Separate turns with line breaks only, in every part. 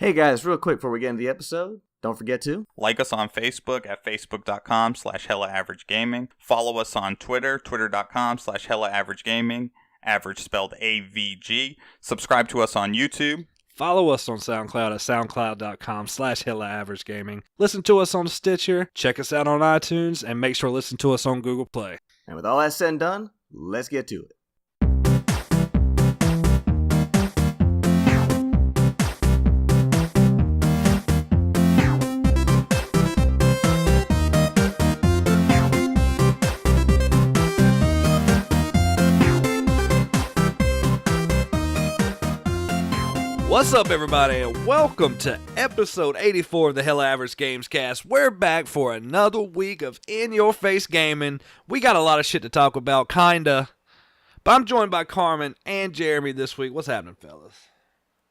Hey guys, real quick before we get into the episode, don't forget to
like us on Facebook at facebook.com/HellaAverageGaming. Follow us on Twitter, twitter.com/HellaAverageGaming, average spelled AVG. Subscribe to us on YouTube.
Follow us on SoundCloud at soundcloud.com/HellaAverageGaming. Listen to us on Stitcher, check us out on iTunes, and make sure to listen to us on Google Play.
And with all that said and done, let's get to it.
What's up, everybody, and welcome to episode 84 of the Hella Average Games Cast. We're back for another week of in-your-face gaming. We got a lot of shit to talk about, kinda. But I'm joined by Carmen and Jeremy this week. What's happening, fellas?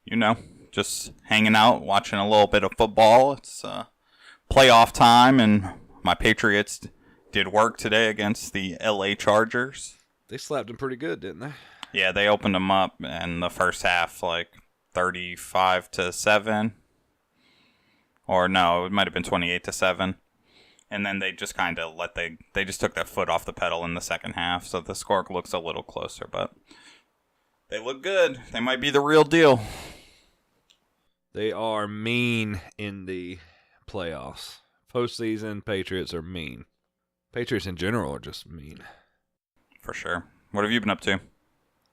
You know, just hanging out, watching a little bit of football. It's playoff time, and my Patriots did work today against the LA Chargers.
They slapped them pretty good, didn't they?
Yeah, they opened them up in the first half, 35-7, or no, it might have been 28-7, and then they just kind of they just took their foot off the pedal in the second half, so the score looks a little closer, but they look good. They might be the real deal.
They are mean in the playoffs. Postseason, Patriots are mean. Patriots in general are just mean.
For sure. What have you been up to?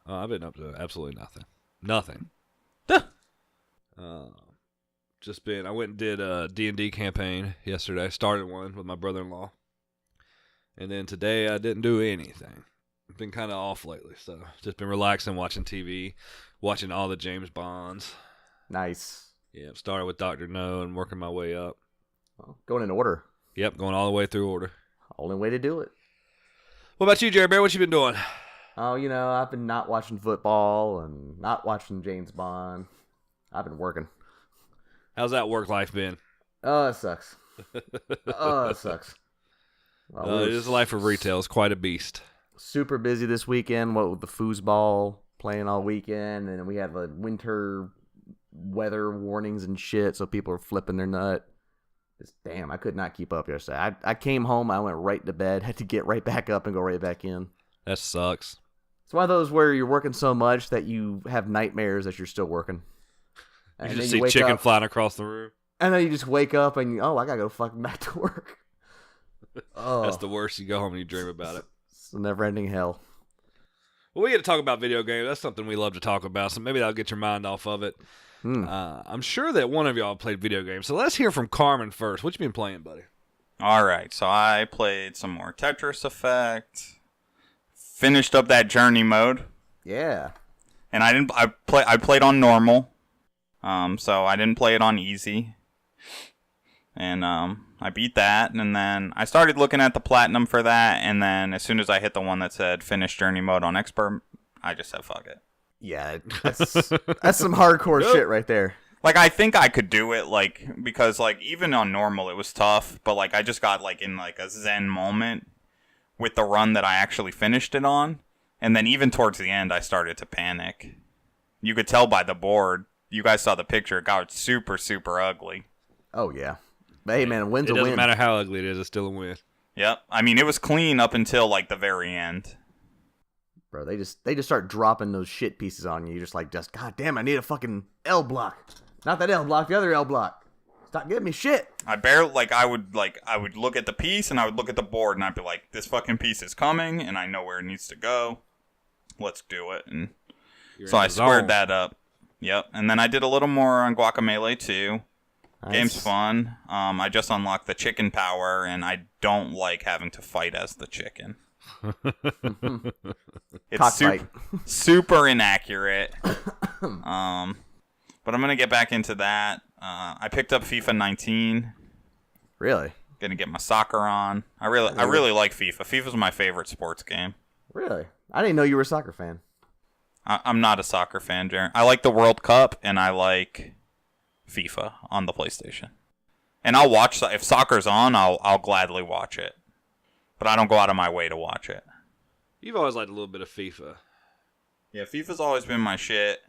I've been up to absolutely nothing. Nothing. I went and did a D&D campaign yesterday. Started one with my brother-in-law. And then today I didn't do anything. I've been kind of off lately, so just been relaxing, watching TV, watching all the James Bonds.
Nice.
Yeah, started with Dr. No and working my way up.
Well, going in order.
Yep, going all the way through order.
Only way to do it.
What about you, Jerry Bear? What you been doing?
Oh, I've been not watching football and not watching James Bond. I've been working.
How's that work life been?
Oh, it sucks. It sucks. Well,
It is the life of retail. It's quite a beast.
Super busy this weekend. What with the foosball playing all weekend, and we have a winter weather warnings and shit, so people are flipping their nut. Damn, I could not keep up yesterday. I came home, I went right to bed, had to get right back up and go right back in.
That sucks.
It's one of those where you're working so much that you have nightmares that you're still working.
You just see chicken flying across the room.
And then you just wake up and, I gotta go fucking back to work. Oh,
That's the worst. You go home and you dream about it.
It's a never-ending hell.
Well, we get to talk about video games. That's something we love to talk about, so maybe that'll get your mind off of it. I'm sure that one of y'all played video games, so let's hear from Carmen first. What you been playing, buddy?
All right, so I played some more Tetris Effect. Finished up that journey mode.
Yeah.
And I played on normal. So I didn't play it on easy. And I beat that, and then I started looking at the platinum for that, and then as soon as I hit the one that said finish journey mode on expert, I just said fuck it.
Yeah, that's some hardcore shit right there.
I think I could do it, because even on normal it was tough, but I just got in a zen moment with the run that I actually finished it on, and then even towards the end I started to panic. You could tell by the board. You guys saw the picture. It got super, super ugly.
Oh, yeah. But hey, man, a win's a win.
It doesn't matter how ugly it is. It's still a win.
Yep. I mean, it was clean up until, the very end.
Bro, they just start dropping those shit pieces on you. You're just God damn, I need a fucking L block. Not that L block, the other L block. Stop giving me shit.
I barely, I would look at the piece, and I would look at the board, and I'd be like, this fucking piece is coming, and I know where it needs to go. Let's do it. And so I squared that up. Yep, and then I did a little more on Guacamelee too. Nice. Game's fun. I just unlocked the chicken power, and I don't like having to fight as the chicken. It's super inaccurate. But I'm gonna get back into that. I picked up FIFA 19.
Really?
Gonna get my soccer on. I really like FIFA. FIFA's my favorite sports game.
Really? I didn't know you were a soccer fan.
I'm not a soccer fan, Jaron. I like the World Cup, and I like FIFA on the PlayStation. And I'll watch, if soccer's on, I'll gladly watch it. But I don't go out of my way to watch it.
You've always liked a little bit of FIFA.
Yeah, FIFA's always been my shit.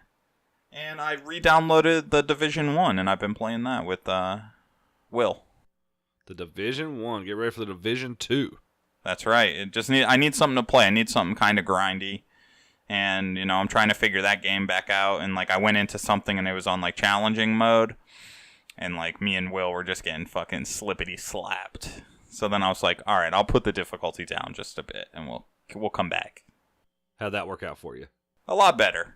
And I re-downloaded The Division 1, and I've been playing that with Will.
The Division 1. Get ready for the Division 2.
That's right. I need something to play. I need something kind of grindy. And, you know, I'm trying to figure that game back out. And, like, I went into something and it was on, like, challenging mode. And, like, me and Will were just getting fucking slippity slapped. So then I was like, all right, I'll put the difficulty down just a bit and we'll come back.
How'd that work out for you?
A lot better.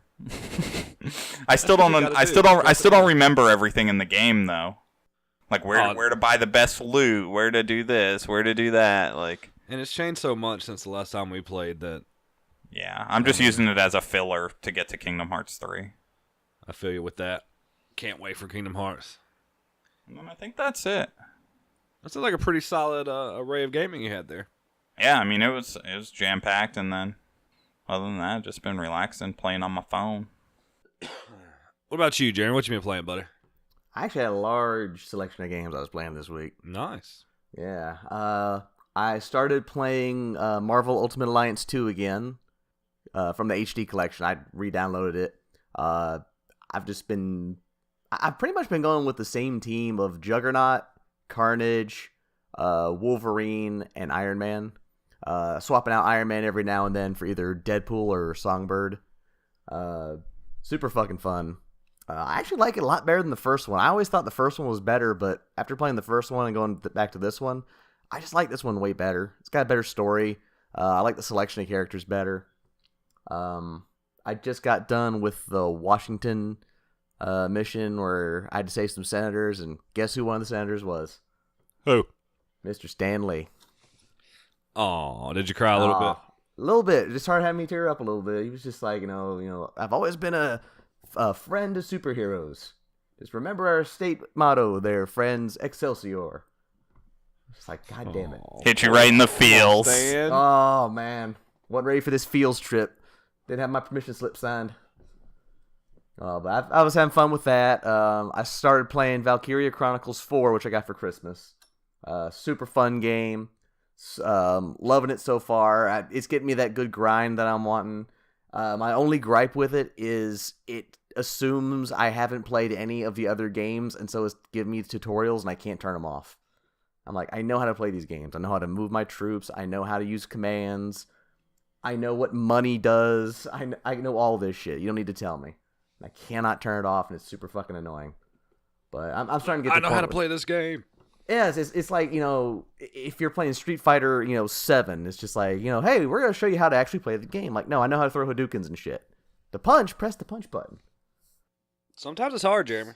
I still don't remember everything in the game though. Like where to buy the best loot, where to do this, where to do that, like.
And it's changed so much since the last time we played that.
Yeah, I'm just using it as a filler to get to Kingdom Hearts 3.
I feel you with that. Can't wait for Kingdom Hearts.
And then I think that's it.
That sounds like a pretty solid array of gaming you had there.
Yeah, I mean it was jam packed, and then other than that, I've just been relaxing, playing on my phone.
What about you, Jeremy? What you been playing, buddy?
I actually had a large selection of games I was playing this week.
Nice.
Yeah. I started playing Marvel Ultimate Alliance 2 again from the HD collection. I re-downloaded it. I've pretty much been going with the same team of Juggernaut, Carnage, Wolverine, and Iron Man. Swapping out Iron Man every now and then for either Deadpool or Songbird. Super fucking fun. I actually like it a lot better than the first one. I always thought the first one was better, but after playing the first one and going back to this one, I just like this one way better. It's got a better story. I like the selection of characters better. I just got done with the Washington mission where I had to save some senators, and guess who one of the senators was?
Who?
Mr. Stanley.
Oh, did you cry a little bit?
A little bit. It just started having me tear up a little bit. He was just like, you know, I've always been a friend of superheroes. Just remember our state motto there, friends, Excelsior. It's like, God damn it.
Hit you right in the feels.
Oh, man. Wasn't ready for this feels trip. Didn't have my permission slip signed. But I was having fun with that. I started playing Valkyria Chronicles 4, which I got for Christmas. Super fun game. Loving it so far. It's getting me that good grind that I'm wanting. My only gripe with it is it assumes I haven't played any of the other games, and so it's giving me tutorials, and I can't turn them off. I'm like, I know how to play these games. I know how to move my troops. I know how to use commands. I know what money does. I know all this shit. You don't need to tell me. I cannot turn it off, and it's super fucking annoying. But I'm starting to get.
I know how to play this game.
Yeah, it's like, you know, if you're playing Street Fighter, 7, it's just like, hey, we're going to show you how to actually play the game. Like, no, I know how to throw Hadoukens and shit. To punch, press the punch button.
Sometimes it's hard, Jeremy.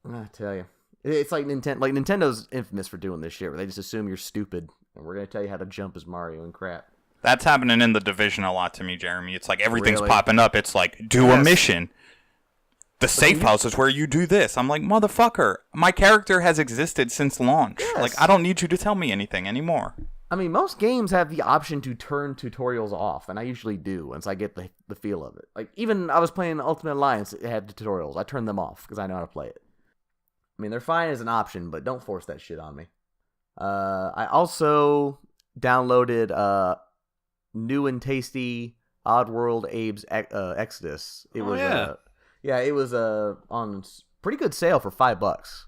I tell you. It's like Nintendo's infamous for doing this shit, where they just assume you're stupid, and we're going to tell you how to jump as Mario and crap.
That's happening in the Division a lot to me, Jeremy. It's like everything's popping up. It's like, do a mission. The safe house is where you do this. I'm like, motherfucker, my character has existed since launch.
Yes.
Like, I don't need you to tell me anything anymore.
I mean, most games have the option to turn tutorials off, and I usually do once I get the feel of it. Like, even I was playing Ultimate Alliance, it had the tutorials. I turned them off because I know how to play it. I mean, they're fine as an option, but don't force that shit on me. I also downloaded new and tasty Oddworld Abe's Exodus. It was it was on pretty good sale for $5.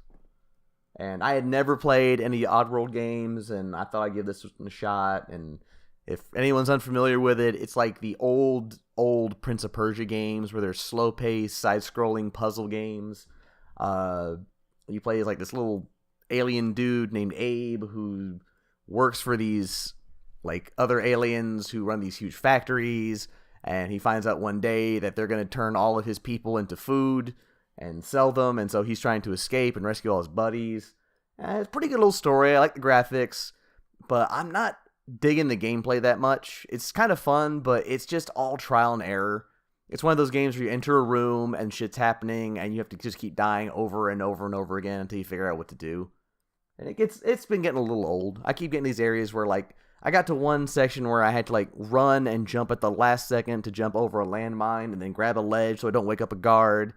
And I had never played any Oddworld games, and I thought I'd give this a shot. And if anyone's unfamiliar with it, it's like the old Prince of Persia games where they're slow-paced, side-scrolling puzzle games. You play as like this little alien dude named Abe who works for these like other aliens who run these huge factories, and he finds out one day that they're going to turn all of his people into food and sell them, and so he's trying to escape and rescue all his buddies. It's a pretty good little story. I like the graphics, but I'm not digging the gameplay that much. It's kind of fun, but it's just all trial and error. It's one of those games where you enter a room and shit's happening, and you have to just keep dying over and over and over again until you figure out what to do. And it's been getting a little old. I keep getting these areas where, like, I got to one section where I had to, like, run and jump at the last second to jump over a landmine and then grab a ledge so I don't wake up a guard.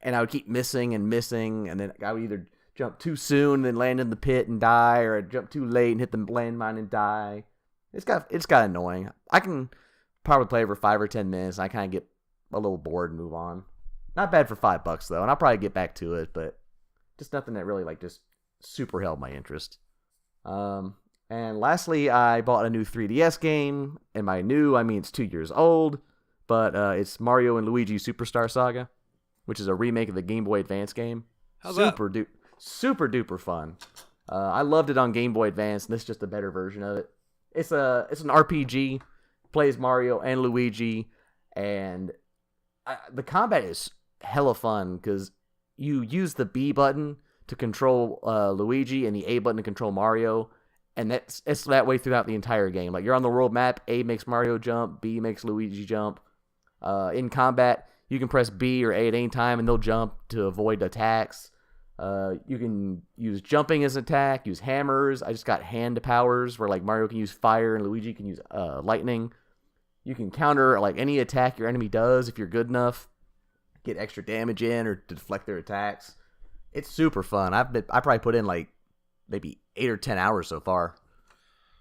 And I would keep missing, and then I would either jump too soon and then land in the pit and die, or I'd jump too late and hit the landmine and die. It's got annoying. I can probably play for 5 or 10 minutes, and I kind of get a little bored and move on. Not bad for $5 though, and I'll probably get back to it, but just nothing that really like just super held my interest. And lastly, I bought a new 3DS game, and by new I mean it's 2 years old, but it's Mario and Luigi Superstar Saga, which is a remake of the Game Boy Advance game.
How's
super duper fun. I loved it on Game Boy Advance, and this is just a better version of it. It's an RPG, plays Mario and Luigi, and the combat is hella fun because you use the B button to control Luigi and the A button to control Mario, and it's that way throughout the entire game. Like, you're on the world map, A makes Mario jump, B makes Luigi jump. In combat, you can press B or A at any time, and they'll jump to avoid attacks. You can use jumping as an attack, use hammers. I just got hand powers where like Mario can use fire and Luigi can use lightning. You can counter like any attack your enemy does if you're good enough. Get extra damage in or to deflect their attacks. It's super fun. I probably put in like maybe 8 or 10 hours so far,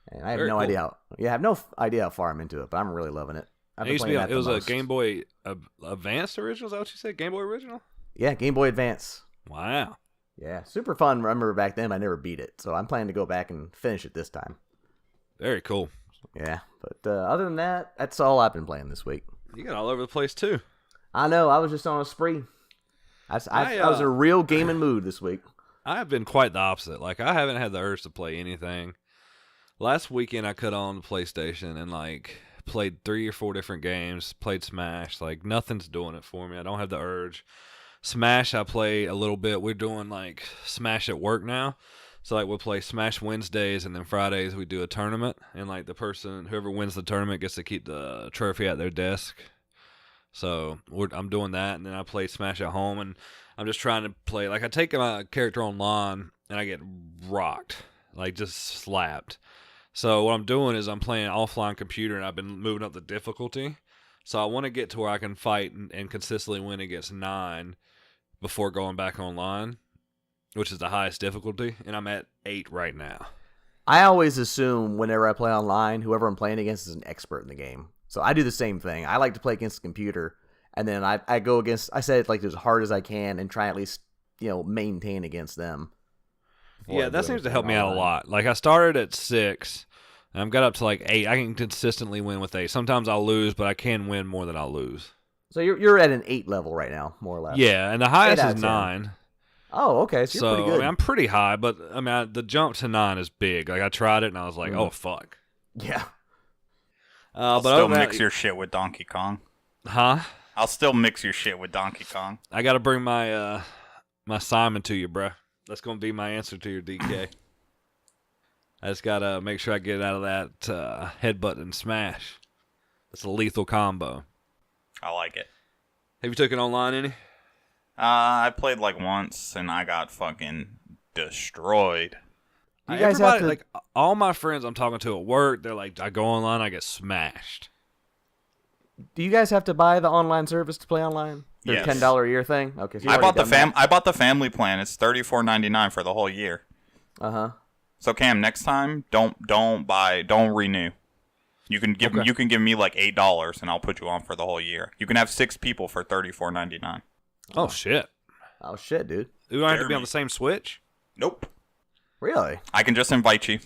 and I have no idea how far I'm into it, but I'm really loving it.
It was a Game Boy Advanced original. Is that what you said? Game Boy original?
Yeah, Game Boy Advance.
Wow.
Yeah, super fun. Remember back then I never beat it, so I'm planning to go back and finish it this time.
Very cool.
Yeah, but other than that, that's all I've been playing this week.
You got all over the place too.
I know. I was just on a spree. I was in a real gaming mood this week.
I have been quite the opposite. Like, I haven't had the urge to play anything. Last weekend I cut on the PlayStation and like played 3 or 4 different games. Played Smash. Like, nothing's doing it for me. I don't have the urge. Smash I play a little bit. We're doing like Smash at work now. So like we'll play Smash Wednesdays, and then Fridays we do a tournament, and like whoever wins the tournament gets to keep the trophy at their desk. So I'm doing that, and then I play Smash at home, and I'm just trying to play. Like, I take my character online, and I get rocked, like just slapped. So what I'm doing is I'm playing offline computer, and I've been moving up the difficulty. So I want to get to where I can fight and consistently win against 9 before going back online, which is the highest difficulty, and I'm at 8 right now.
I always assume whenever I play online, whoever I'm playing against is an expert in the game. So I do the same thing. I like to play against the computer, and then I go against, I set it like as hard as I can and try at least, maintain against them.
Yeah, that seems to help me out a lot. Like, I started at 6, and I've got up to like 8. I can consistently win with 8. Sometimes I'll lose, but I can win more than I'll lose.
So you're at an 8 level right now, more or less.
Yeah, and the highest is 9.
Oh, okay. So you're pretty good.
I mean, I'm pretty high, but I mean, the jump to 9 is big. Like, I tried it, and I was like, oh, fuck.
Yeah.
I'll still mix your shit with Donkey Kong.
Huh?
I'll still mix your shit with Donkey Kong.
I got to bring my my Simon to you, bro. That's going to be my answer to your DK. I just got to make sure I get out of that headbutt and smash. That's a lethal combo.
I like it.
Have you taken online any?
I played like once, and I got fucking destroyed.
You guys have to...
like, all my friends I'm talking to at work, they're like, I go online, I get smashed.
Do you guys have to buy the online service to play online? The
Yes.
$10 a year thing? Okay. So
I bought the family plan. It's $34.99 for the whole year.
Uh-huh.
So Cam, next time, don't renew. You can give me like $8, and I'll put you on for the whole year. You can have 6 people for $34.99.
Oh shit!
Oh shit, dude.
Do I have to be on the same Switch?
Nope.
Really?
I can just invite you.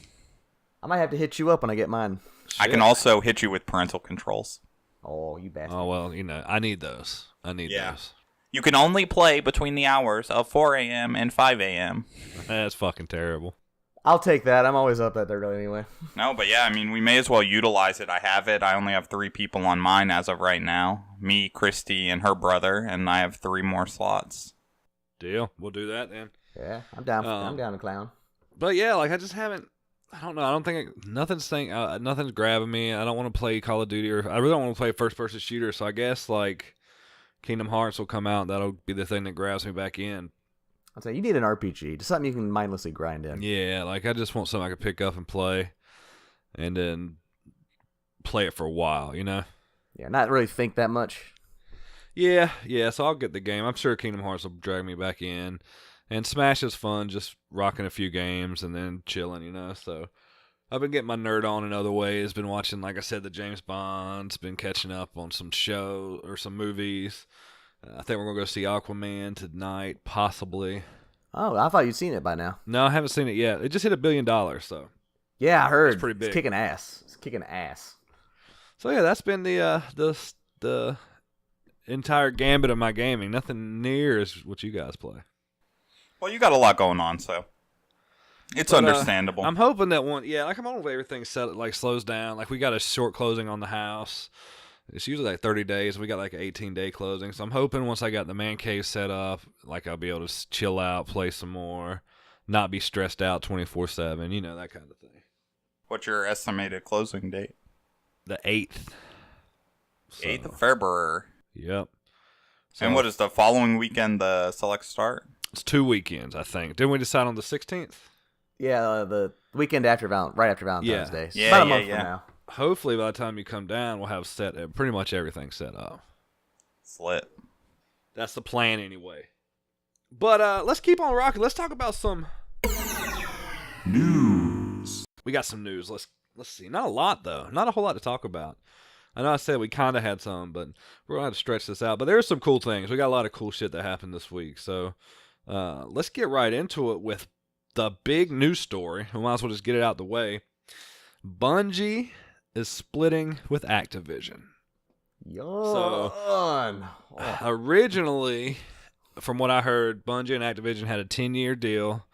I might have to hit you up when I get mine.
Shit. I can also hit you with parental controls.
Oh, you bastard.
Oh, well, I need those. Those.
You can only play between the hours of 4 a.m. and 5 a.m.
That's fucking terrible.
I'll take that. I'm always up that early anyway.
No, but yeah, I mean, we may as well utilize it. I have it. I only have 3 people on mine as of right now. Me, Christy, and her brother, and I have 3 more slots.
Deal. We'll do that then.
Yeah, I'm down. I'm down to clown.
But yeah, like, I just haven't. I don't know. I don't think nothing's grabbing me. I don't want to play Call of Duty, or I really don't want to play a first-person shooter. So I guess like Kingdom Hearts will come out. That'll be the thing that grabs me back in.
I'd say you need an RPG, just something you can mindlessly grind in.
Yeah, like I just want something I can pick up and play, and then play it for a while.
Yeah, not really think that much.
Yeah. So I'll get the game. I'm sure Kingdom Hearts will drag me back in. And Smash is fun, just rocking a few games and then chilling, So I've been getting my nerd on in other ways. Been watching, like I said, the James Bonds. Been catching up on some show or some movies. I think we're going to go see Aquaman tonight, possibly.
Oh, I thought you'd seen it by now.
No, I haven't seen it yet. It just hit $1 billion, so.
Yeah, I heard.
It's pretty big.
It's kicking ass. It's kicking ass.
So yeah, that's been the entire gambit of my gaming. Nothing near as what you guys play.
Well, you got a lot going on, so it's understandable.
I'm hoping that I'm hoping everything slows down. Like we got a short closing on the house. It's usually like 30 days. We got like an 18-day closing. So I'm hoping once I got the man cave set up, like I'll be able to chill out, play some more, not be stressed out 24/7. You know, that kind of thing.
What's your estimated closing date?
The 8th.
8th of February.
Yep. So,
and what is the following weekend the select start?
It's 2 weekends, I think. Didn't we decide on the 16th?
Yeah, the weekend after right after Valentine's Day.
Yeah,
about a month from now.
Hopefully by the time you come down, we'll have pretty much everything set up.
It's lit.
That's the plan anyway. But let's keep on rocking. Let's talk about some news. We got some news. Let's see. Not a lot, though. Not a whole lot to talk about. I know I said we kind of had some, but we're going to have to stretch this out. But there's some cool things. We got a lot of cool shit that happened this week. So let's get right into it with the big news story. We might as well just get it out the way. Bungie is splitting with Activision. Originally, from what I heard, Bungie and Activision had a 10-year deal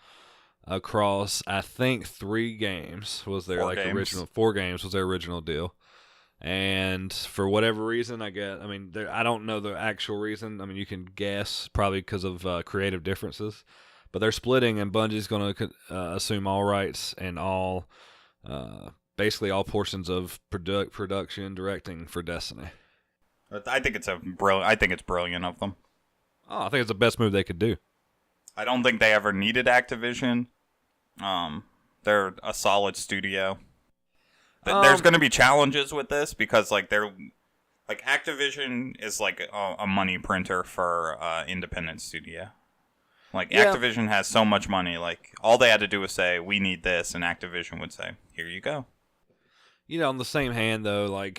across, I think, 3 games was their original. 4 games was their original deal. And for whatever reason, I don't know the actual reason. I mean, you can guess, probably because of creative differences. But they're splitting, and Bungie's going to assume all rights and all, basically all portions of production, directing for Destiny.
I think it's brilliant of them.
Oh, I think it's the best move they could do.
I don't think they ever needed Activision. They're a solid studio. There's going to be challenges with this because Activision is like a money printer for independent studio. Activision has so much money. Like all they had to do was say, "We need this," and Activision would say, "Here you go."
You know, on the same hand, though,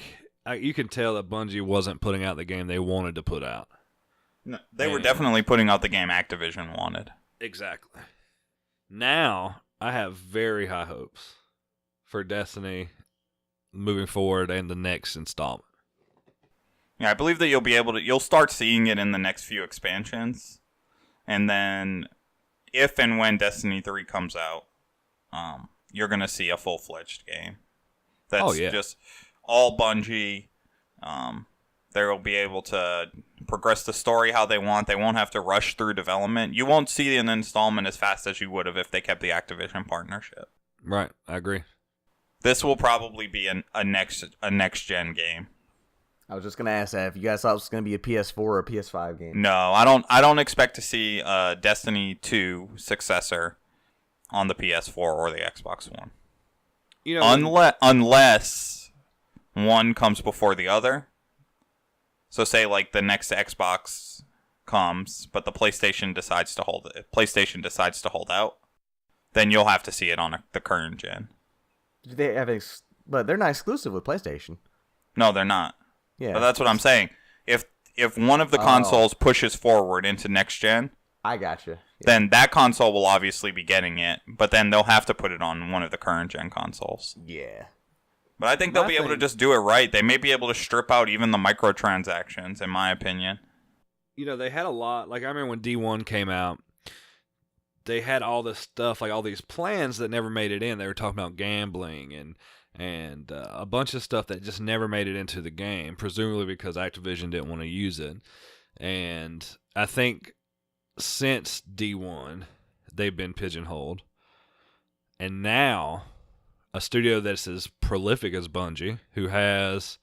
you can tell that Bungie wasn't putting out the game they wanted to put out.
No, they were definitely putting out the game Activision wanted.
Exactly. Now, I have very high hopes for Destiny moving forward and the next installment.
Yeah, I believe that you'll start seeing it in the next few expansions. And then if and when Destiny 3 comes out, you're going to see a full-fledged game. That's just all Bungie. They'll be able to progress the story how they want. They won't have to rush through development. You won't see an installment as fast as you would have if they kept the Activision partnership.
Right, I agree.
This will probably be a next-gen game.
I was just gonna ask that if you guys thought it was gonna be a PS4 or a PS5 game.
No, I don't expect to see a Destiny 2 successor on the PS4 or the Xbox One. You know, unless one comes before the other. So say the next Xbox comes, but the PlayStation decides to hold out, then you'll have to see it on the current gen.
They have but they're not exclusive with PlayStation.
No, they're not.
Yeah,
but that's what I'm saying. If one of the consoles pushes forward into next gen,
I gotcha. Yeah.
Then that console will obviously be getting it, but then they'll have to put it on one of the current gen consoles.
Yeah.
But I think they'll be able to just do it right. They may be able to strip out even the microtransactions, in my opinion.
You know, they had a lot. I remember when D1 came out, they had all this stuff, all these plans that never made it in. They were talking about gambling and a bunch of stuff that just never made it into the game, presumably because Activision didn't want to use it. And I think since D1, they've been pigeonholed. And now, a studio that's as prolific as Bungie, who has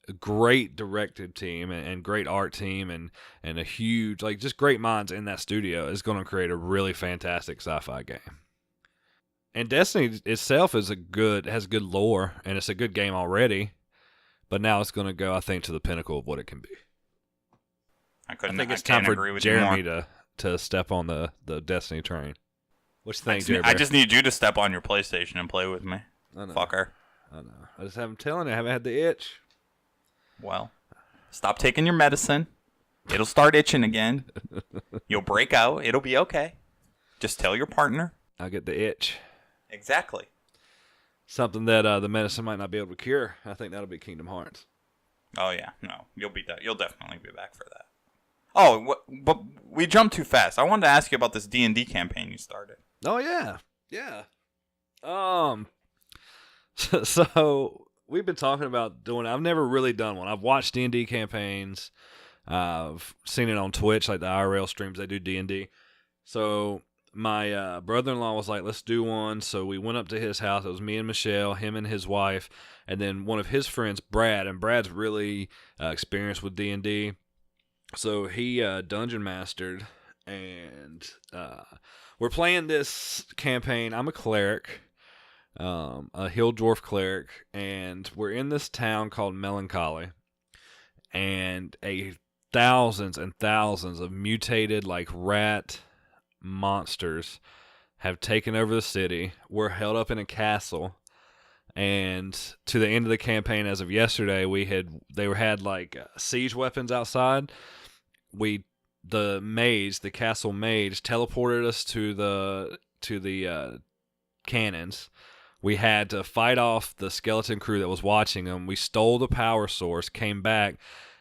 a great directive team and great art team and a huge, just great minds in that studio, is going to create a really fantastic sci-fi game. And Destiny itself has good lore, and it's a good game already. But now it's going to go, I think, to the pinnacle of what it can be. I think it's time for Jeremy to step on the Destiny train. What you think, Jeremy?
I just need you to step on your PlayStation and play with me, fucker.
I know. I just haven't telling you, I haven't had the itch.
Well, stop taking your medicine. It'll start itching again. You'll break out. It'll be okay. Just tell your partner.
I'll get the itch.
Exactly.
Something that the medicine might not be able to cure. I think that'll be Kingdom Hearts.
Oh yeah, no, you'll definitely be back for that. Oh, but we jumped too fast. I wanted to ask you about this D&D campaign you started.
Oh yeah. So we've been talking about doing. I've never really done one. I've watched D&D campaigns. I've seen it on Twitch, like the IRL streams. They do D&D. So my brother-in-law was like, "Let's do one." So we went up to his house. It was me and Michelle, him and his wife, and then one of his friends, Brad. And Brad's really experienced with D&D. So he dungeon mastered, and we're playing this campaign. I'm a cleric. A hill dwarf cleric, and we're in this town called Melancholy, and thousands and thousands of mutated like rat monsters have taken over the city. We're held up in a castle, and to the end of the campaign, as of yesterday, they had like siege weapons outside. The castle mage teleported us to the cannons. We had to fight off the skeleton crew that was watching them. We stole the power source, came back.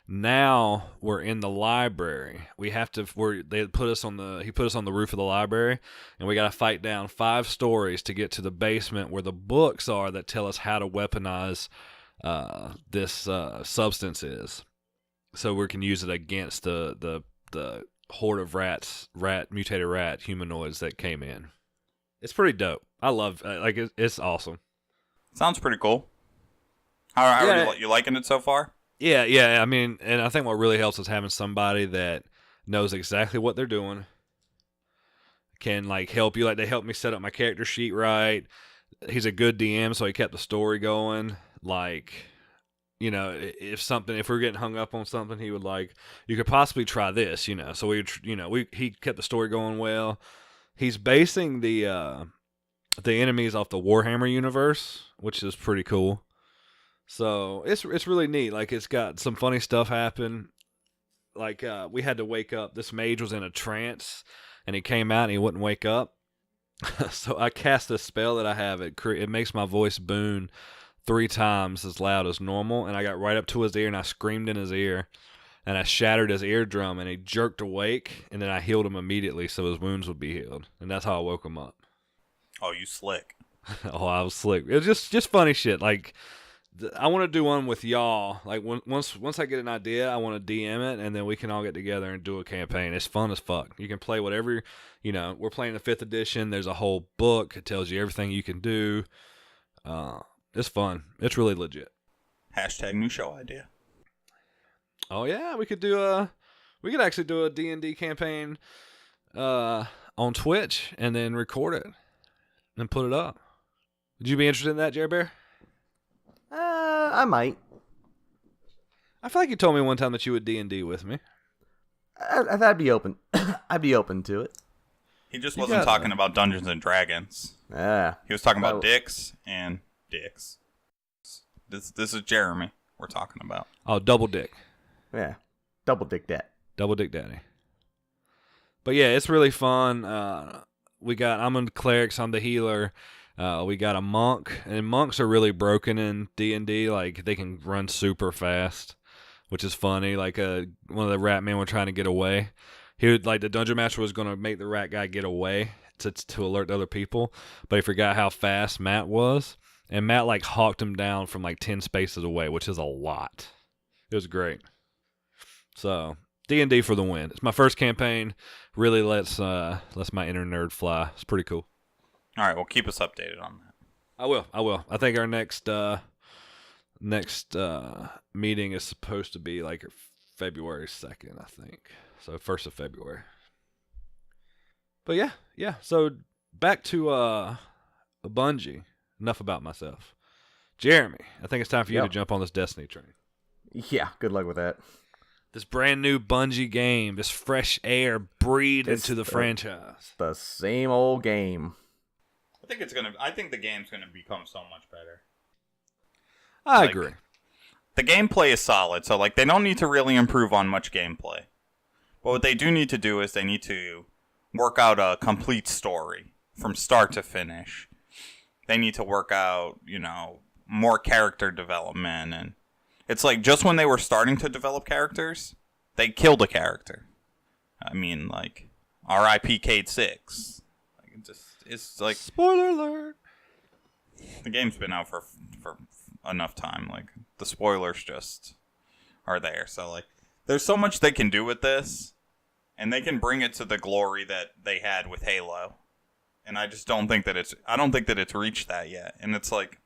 Now we're in the library. He put us on the roof of the library, and we got to fight down 5 stories to get to the basement where the books are that tell us how to weaponize this substance is, so we can use it against the horde of mutated rat humanoids that came in. It's pretty dope. I love it's awesome.
Sounds pretty cool. How are you liking it so far?
Yeah. I mean, and I think what really helps is having somebody that knows exactly what they're doing, can like help you. Like they helped me set up my character sheet right. He's a good DM, so he kept the story going. Like, you know, if we're getting hung up on something, he would like, you could possibly try this, you know. So he kept the story going well. He's basing the enemies off the Warhammer universe, which is pretty cool. So it's really neat. Like it's got some funny stuff happen. Like we had to wake up. This mage was in a trance, and he came out and he wouldn't wake up. So I cast a spell that I have. It makes my voice boom 3 times as loud as normal, and I got right up to his ear and I screamed in his ear. And I shattered his eardrum, and he jerked awake, and then I healed him immediately so his wounds would be healed. And that's how I woke him up.
Oh, you slick.
Oh, I was slick. It was just funny shit. Like, I want to do one with y'all. Like, once I get an idea, I want to DM it, and then we can all get together and do a campaign. It's fun as fuck. You can play whatever, we're playing the 5th edition. There's a whole book. It tells you everything you can do. It's fun. It's really legit.
# new show idea.
Oh yeah, we could actually do a D&D campaign on Twitch and then record it and put it up. Would you be interested in that, Jerry Bear?
I might.
I feel like you told me one time that you would D&D with me.
I'd be open. I'd be open to it.
He just wasn't talking about Dungeons and Dragons.
Yeah.
He was talking about dicks and dicks. This is Jeremy we're talking about.
Oh, double dick.
Yeah, double dick that.
Double dick daddy. But yeah, it's really fun. I'm a cleric, so I'm the healer. We got a monk, and monks are really broken in D&D. Like they can run super fast, which is funny. Like one of the rat men were trying to get away. The dungeon master was going to make the rat guy get away to alert other people, but he forgot how fast Matt was, and Matt like hawked him down from like 10 spaces away, which is a lot. It was great. So D&D for the win. It's my first campaign. Really lets my inner nerd fly. It's pretty cool.
All right, well, keep us updated on that.
I will. I think our next meeting is supposed to be like February 2nd, I think. So 1st of February. But yeah. So back to Bungie. Enough about myself. Jeremy, I think it's time for you to jump on this Destiny train.
Yeah, good luck with that.
This brand new Bungie game, this fresh air breathed into the franchise.
The same old game.
I think the game's gonna become so much better.
I agree.
The gameplay is solid, so like they don't need to really improve on much gameplay. But what they do need to do is they need to work out a complete story from start to finish. They need to work out, more character development. And it's like just when they were starting to develop characters, they killed a character. I mean, like, R.I.P. Cade 6. It's like...
Spoiler alert!
The game's been out for enough time. Like, the spoilers just are there. So, like, there's so much they can do with this. And they can bring it to the glory that they had with Halo. And I just don't think that it's reached that yet. And it's like,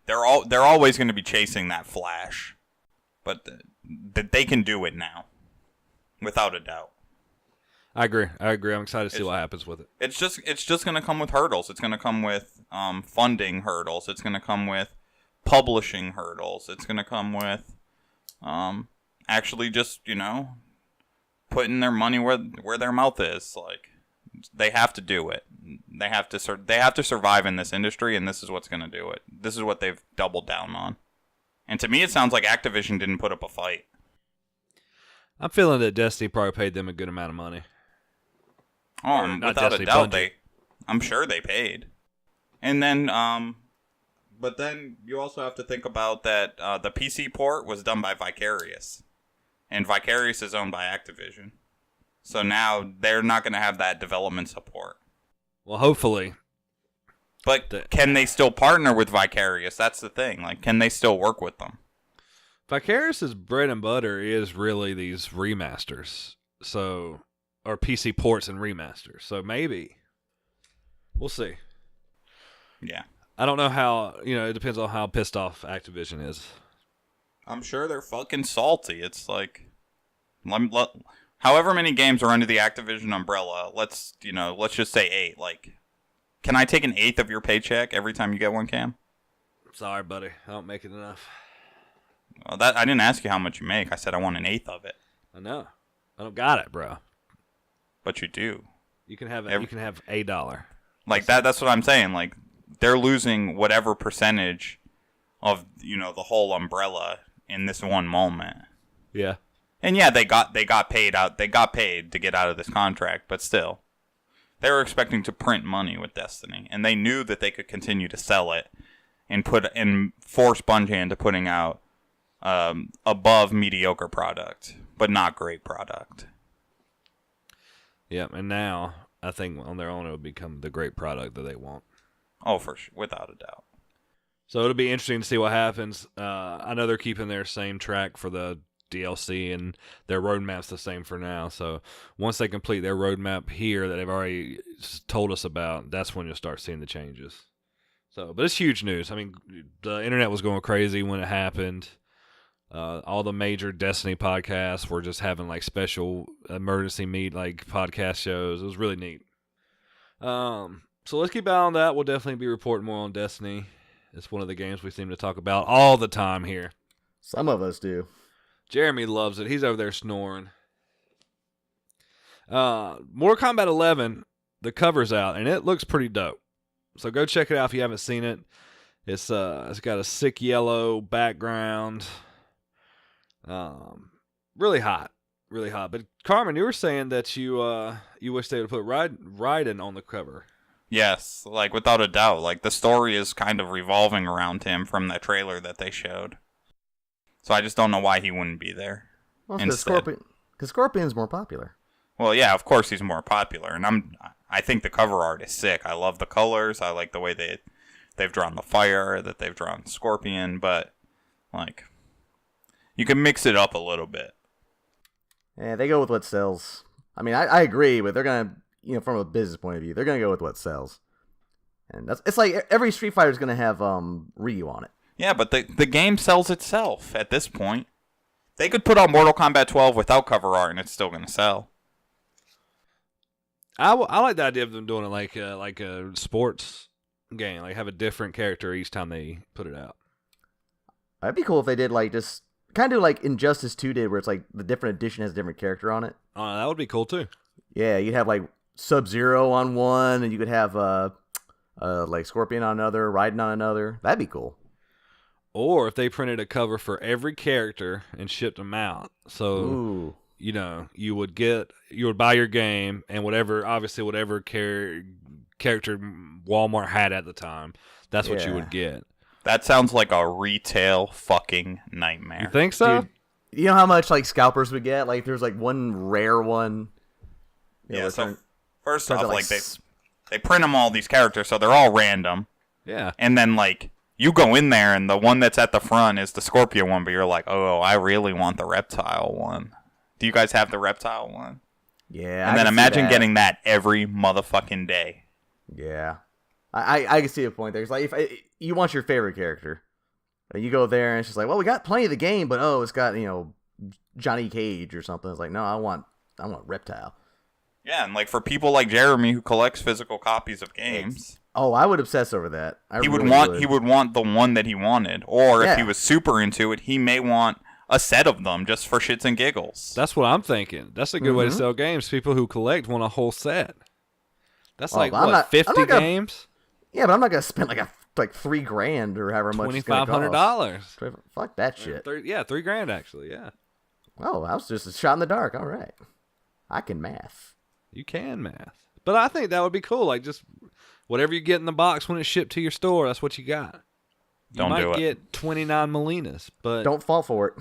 they're always going to be chasing that flash. But they can do it now. Without a doubt.
I agree. I'm excited to see what happens with it.
It's just going to come with hurdles. It's going to come with funding hurdles. It's going to come with publishing hurdles. It's going to come with actually just, putting their money where their mouth is. Like, they have to do it. They have to survive in this industry, and this is what's going to do it. This is what they've doubled down on. And to me, it sounds like Activision didn't put up a fight.
I'm feeling that Destiny probably paid them a good amount of money.
Oh, without a doubt, I'm sure they paid. And then, but then you also have to think about that the PC port was done by Vicarious. And Vicarious is owned by Activision. So now they're not going to have that development support.
Well, hopefully.
But can they still partner with Vicarious? That's the thing. Like, can they still work with them?
Vicarious's bread and butter is really these remasters. So, or PC ports and remasters. So maybe. We'll see.
Yeah.
I don't know how, it depends on how pissed off Activision is.
I'm sure they're fucking salty. It's like, however many games are under the Activision umbrella, let's just say 8. Like, can I take an eighth of your paycheck every time you get one, Cam?
Sorry, buddy. I don't make it enough.
Well, I didn't ask you how much you make. I said I want an eighth of it.
I know. I don't got it, bro.
But you do.
You can have $1.
Like that's what I'm saying. Like, they're losing whatever percentage of, the whole umbrella in this one moment.
Yeah.
And yeah, they got paid out. They got paid to get out of this contract, but still. They were expecting to print money with Destiny, and they knew that they could continue to sell it and force Bungie into putting out above mediocre product, but not great product.
Yeah, and now I think on their own it will become the great product that they want.
Oh, for sure, without a doubt.
So it'll be interesting to see what happens. I know they're keeping their same track for the DLC, and their roadmap's the same for now. So once they complete their roadmap here that they've already told us about, that's when you'll start seeing the changes. So, but it's huge news. I mean, the internet was going crazy when it happened. All the major Destiny podcasts were just having like special emergency podcast shows. It was really neat. So let's keep an eye on that. We'll definitely be reporting more on Destiny. It's one of the games we seem to talk about all the time here.
Some of us do.
Jeremy loves it. He's over there snoring. Mortal Kombat 11, the cover's out, and it looks pretty dope. So go check it out if you haven't seen it. It's got a sick yellow background. Really hot. But Carmen, you were saying that you wish they would put Raiden on the cover.
Yes, like without a doubt. Like the story is kind of revolving around him from the trailer that they showed. So I just don't know why he wouldn't be there.
Well, because Scorpion's more popular.
Well, yeah, of course he's more popular, and I think the cover art is sick. I love the colors. I like the way they've drawn the fire, that they've drawn Scorpion, but like you can mix it up a little bit.
Yeah, they go with what sells. I mean, I agree, but they're gonna, from a business point of view, they're gonna go with what sells. And it's like every Street Fighter is gonna have Ryu on it.
Yeah, but the game sells itself at this point. They could put out Mortal Kombat 12 without cover art, and it's still gonna sell.
I like the idea of them doing it like a sports game, like have a different character each time they put it out.
That'd be cool if they did like just kind of like Injustice 2 did, where it's like the different edition has a different character on it.
That would be cool too.
Yeah, you'd have like Sub-Zero on one, and you could have like Scorpion on another, Raiden on another. That'd be cool.
Or if they printed a cover for every character and shipped them out. So you would buy your game and whatever character Walmart had at the time, that's what you would get.
That sounds like a retail fucking nightmare.
You think so?
Dude, you know how much like scalpers we get? Like there's like one rare one.
So first off, like they print them all these characters, so they're all random.
Yeah.
And then like you go in there and the one that's at the front is the Scorpio one, but you're like, oh, I really want the reptile one. Do you guys have the reptile one?
Yeah.
And then imagine getting that every motherfucking day.
Yeah. I can see a point there. It's like if you want your favorite character, and you go there and it's just like, well, we got plenty of the game, but it's got Johnny Cage or something. It's like, no, I want Reptile.
Yeah, and like for people like Jeremy who collects physical copies of games,
I would obsess over that.
He would want the one that he wanted, or if he was super into it, he may want a set of them just for shits and giggles.
That's what I'm thinking. That's a good way to sell games. People who collect want a whole set. That's 50 games.
Yeah, but I'm not gonna spend like $3,000 or however much.
$2,500.
Fuck that shit.
$3,000 actually. Yeah.
Oh, I was just a shot in the dark. All right, I can math.
You can math, but I think that would be cool. Like just whatever you get in the box when it's shipped to your store, that's what you got. You might get 29 Molinas, but
don't fall for it.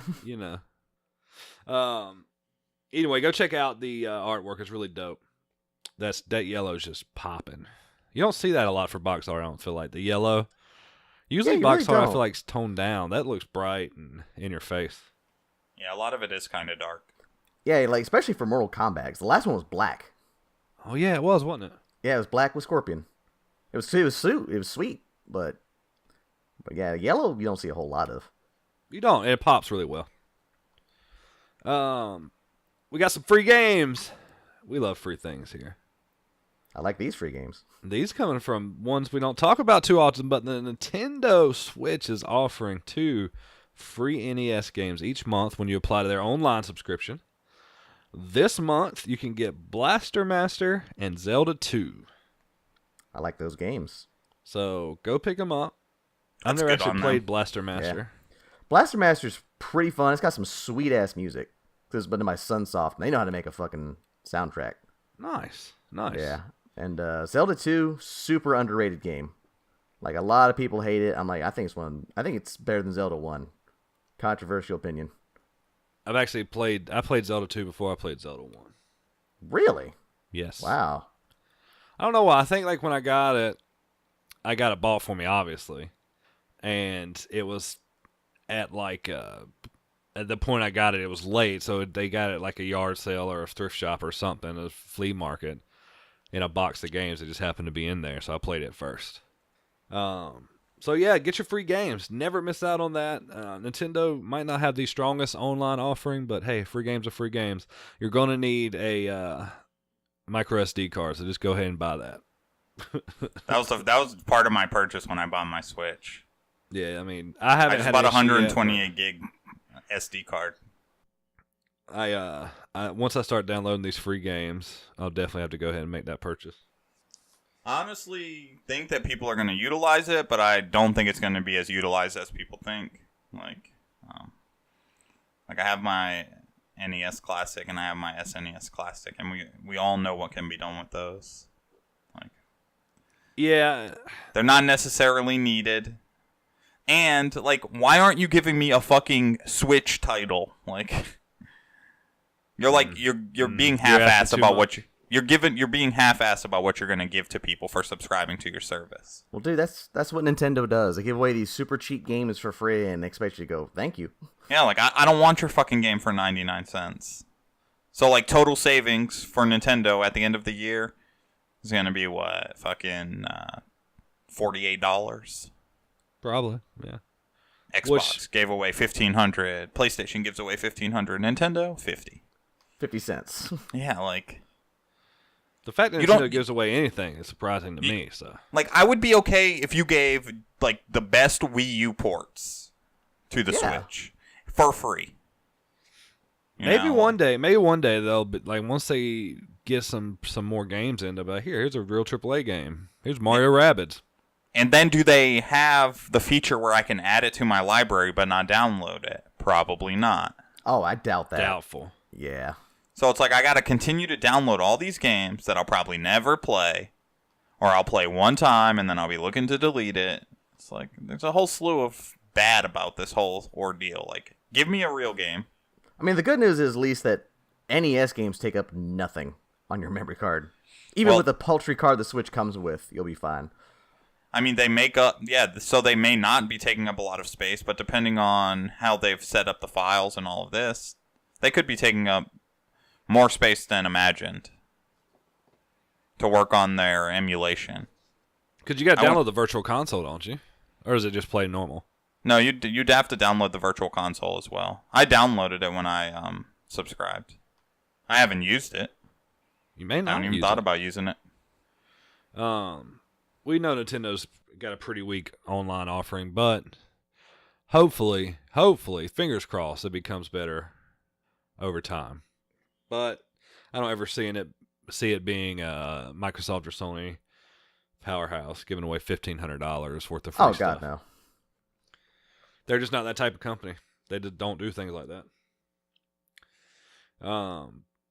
Anyway, go check out the artwork. It's really dope. That yellow's just popping. You don't see that a lot for box art, I don't feel like. The yellow. Usually box art, I feel like, is toned down. That looks bright and in your face.
Yeah, a lot of it is kind of dark.
Yeah, like especially for Mortal Kombat. The last one was black.
Oh, yeah, it was, wasn't it?
Yeah, it was black with Scorpion. It was sweet, but yeah, yellow you don't see a whole lot of.
You don't. It pops really well. We got some free games. We love free things here.
I like these free games.
These coming from ones we don't talk about too often, but the Nintendo Switch is offering 2 free NES games each month when you apply to their online subscription. This month, you can get Blaster Master and Zelda 2.
I like those games.
So go pick them up. I've never actually played Blaster Master.
Yeah. Blaster Master's pretty fun. It's got some sweet-ass music. It's been to my Sunsoft. They know how to make a fucking soundtrack.
Nice.
Yeah. And Zelda 2, super underrated game. Like, a lot of people hate it. I'm like, I think it's better than Zelda 1. Controversial opinion.
I played Zelda 2 before I played Zelda 1.
Really?
Yes.
Wow.
I don't know why. I think like when I got it bought for me, obviously. And it was at the point I got it, it was late. So they got it like a yard sale or a thrift shop or something, a flea market. In a box of games that just happened to be in there, so I played it first. So yeah, get your free games. Never miss out on that. Nintendo might not have the strongest online offering, but hey, free games are free games. You're going to need a micro SD card, so just go ahead and buy that.
That was part of my purchase when I bought my Switch.
Yeah, I mean, I just
bought a 128 gig SD card.
I once I start downloading these free games, I'll definitely have to go ahead and make that purchase.
I honestly think that people are going to utilize it, but I don't think it's going to be as utilized as people think. Like I have my NES Classic and I have my SNES Classic, and we all know what can be done with those. Like,
yeah,
they're not necessarily needed. And like, why aren't you giving me a fucking Switch title? Like. You're being half-assed about what you're being half-assed about what you're going to give to people for subscribing to your service.
Well, dude, that's what Nintendo does. They give away these super cheap games for free and expect you to go, thank you.
Yeah, like I don't want your fucking game for 99 cents. So like total savings for Nintendo at the end of the year is going to be what? Fucking $48.
Probably, yeah.
Xbox gave away $1,500. PlayStation gives away $1,500. Nintendo $50.
50 cents.
Yeah, like
the fact that Nintendo gives away anything is surprising to me. So,
like, I would be okay if you gave like the best Wii U ports to the Switch for free.
Maybe one day they'll be like, once they get some more games in, they'll be like, here's a real AAA game. Here's Mario Rabbids.
And then do they have the feature where I can add it to my library but not download it? Probably not.
Oh, I doubt that.
Doubtful.
Yeah.
So it's like I got to continue to download all these games that I'll probably never play, or I'll play one time and then I'll be looking to delete it. It's like there's a whole slew of bad about this whole ordeal. Like, give me a real game.
I mean, the good news is at least that NES games take up nothing on your memory card. Even with the paltry card the Switch comes with, you'll be fine.
I mean, they make up, so they may not be taking up a lot of space, but depending on how they've set up the files and all of this, they could be taking up more space than imagined to work on their emulation.
Because you got to download the Virtual Console, don't you? Or is it just play normal?
No, you'd have to download the Virtual Console as well. I downloaded it when I subscribed. I haven't used it.
You may not.
I haven't even thought about using it.
We know Nintendo's got a pretty weak online offering, but hopefully, fingers crossed, it becomes better over time. But I don't ever see it being Microsoft or Sony powerhouse giving away $1,500 worth of free stuff.
Oh God, no.
They're just not that type of company. They just don't do things like that.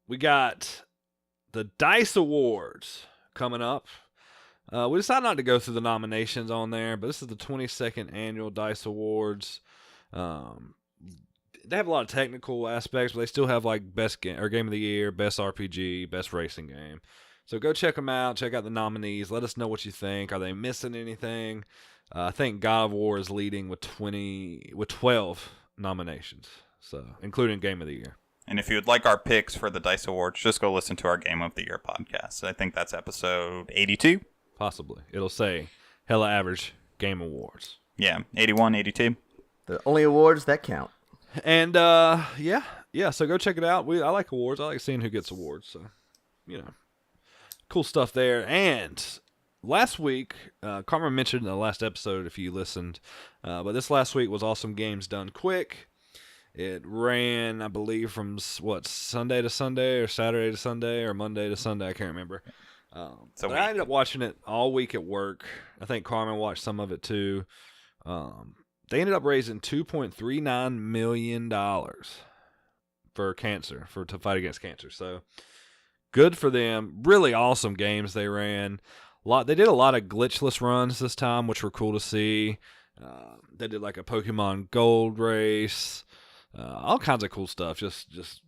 We got the DICE Awards coming up. We decided not to go through the nominations on there, but this is the 22nd annual DICE Awards. They have a lot of technical aspects, but they still have like best game or game of the year, best RPG, best racing game. So go check them out. Check out the nominees. Let us know what you think. Are they missing anything? I think God of War is leading with 12 nominations, so including game of the year.
And if you would like our picks for the DICE Awards, just go listen to our Game of the Year podcast. I think that's episode 82.
Possibly. It'll say Hella Average Game Awards.
Yeah, 81, 82.
The only awards that count.
And, yeah, so go check it out. I like awards. I like seeing who gets awards, so, cool stuff there. And last week, Carmen mentioned in the last episode, if you listened, but this last week was Awesome Games Done Quick. It ran, I believe, from, Sunday to Sunday, or Saturday to Sunday, or Monday to Sunday, I can't remember. But I ended up watching it all week at work. I think Carmen watched some of it too. They ended up raising $2.39 million for cancer, to fight against cancer. So good for them. Really awesome games they ran. They did a lot of glitchless runs this time, which were cool to see. They did like a Pokemon Gold race, all kinds of cool stuff. Just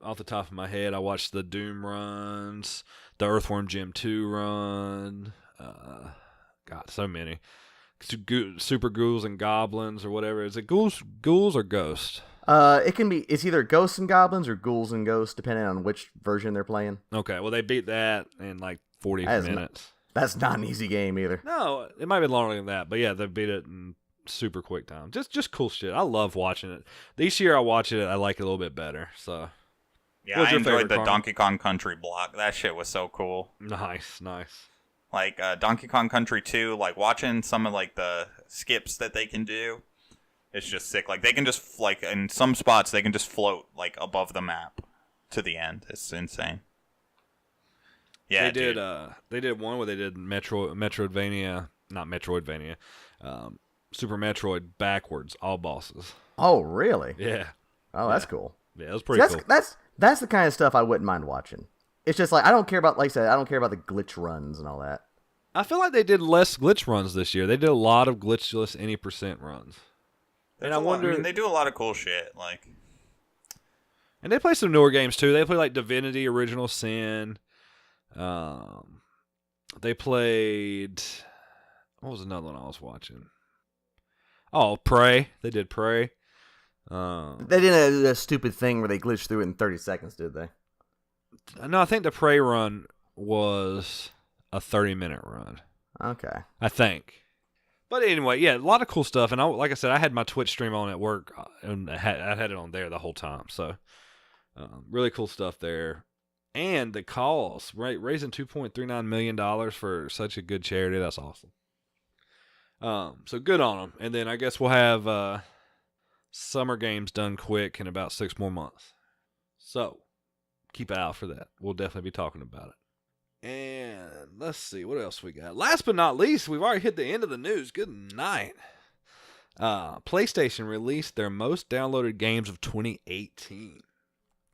off the top of my head, I watched the Doom runs, the Earthworm Jim 2 run. God, so many. Super Ghouls and Goblins or whatever. Is it Ghouls or Ghosts?
It's either Ghosts and Goblins or Ghouls and Ghosts, depending on which version they're playing.
Okay, well, they beat that in like 40 minutes.
That's not an easy game either.
No, it might be longer than that, but yeah, they beat it in super quick time. Just cool shit. I love watching it. This year I watch it, I like it a little bit better, so...
Yeah, I enjoyed the Donkey Kong Country block. That shit was so cool.
Nice.
Like, Donkey Kong Country 2, like, watching some of, like, the skips that they can do, it's just sick. Like, they can just, like, in some spots, they can just float, like, above the map to the end. It's insane. Yeah,
they did one where they did Metroidvania, not Metroidvania, Super Metroid backwards, all bosses.
Oh, really?
Yeah.
Oh, that's cool.
Yeah, it was pretty cool.
That's the kind of stuff I wouldn't mind watching. It's just like, I don't care about the glitch runs and all that.
I feel like they did less glitch runs this year. They did a lot of glitchless any percent runs.
And I wonder... I mean, they do a lot of cool shit, like...
And they play some newer games, too. They play, like, Divinity Original Sin. They played... What was another one I was watching? Oh, Prey. They did Prey.
They did a stupid thing where they glitched through it in 30 seconds, did they?
No, I think the Prey run was a 30-minute run.
Okay.
I think. But anyway, yeah, a lot of cool stuff. And like I said, I had my Twitch stream on at work, and I had it on there the whole time. So, really cool stuff there. And the cause, raising $2.39 million for such a good charity, that's awesome. So good on them. And then I guess we'll have Summer Games Done Quick in about 6 more months. So, keep an eye out for that. We'll definitely be talking about it. And let's see, what else we got? Last but not least, we've already hit the end of the news. Good night. PlayStation released their most downloaded games of 2018.